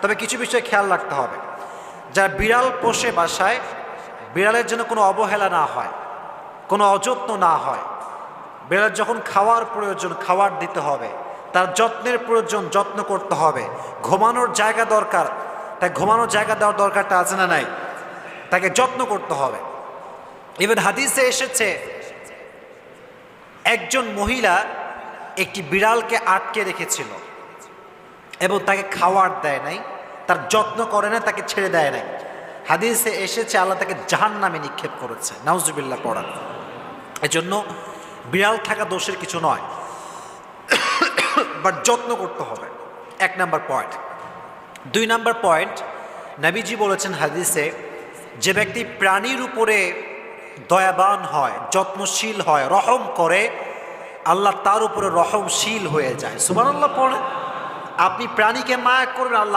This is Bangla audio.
তবে কিছু বিষয় খেয়াল রাখতে হবে। যারা বিড়াল পোষে বাসায়, বিড়ালের জন্য কোনো অবহেলা না হয়, কোনো অযত্ন না হয়। বিড়ালের যখন খাওয়ার প্রয়োজন খাবার দিতে হবে, তার যত্নের প্রয়োজন যত্ন করতে হবে। ঘুমানোর জায়গা দরকার, তাই ঘুমানোর জায়গা দেওয়ার দরকারটা আছে না নাই? তাকে যত্ন করতে হবে। ইভেন হাদিসে এসেছে একজন মহিলা একটি বিড়ালকে আটকে রেখেছিল এবং তাকে খাওয়ার দেয় নাই, তার যত্ন করে না, তাকে ছেড়ে দেয় নাই। হাদিসে এসেছে আল্লাহ তাকে জাহান্নামে নিক্ষেপ করেছে, নাউজুবিল্লাহ পড়ান। এজন্য বিড়াল থাকা দোষের কিছু নয়, বাট যত্ন করতে হবে, 1 নাম্বার পয়েন্ট। 2 নাম্বার পয়েন্ট, নবীজি বলেছেন হাদিসে, যে ব্যক্তি প্রাণীর উপরে দয়াবান হয়, যত্নশীল হয়, রহম করে, আল্লাহ তার উপরে রহমশীল হয়ে যায়। সুবহানাল্লাহ পড়ে। আপনি প্রাণীকে মায়া করবেন, আল্লাহ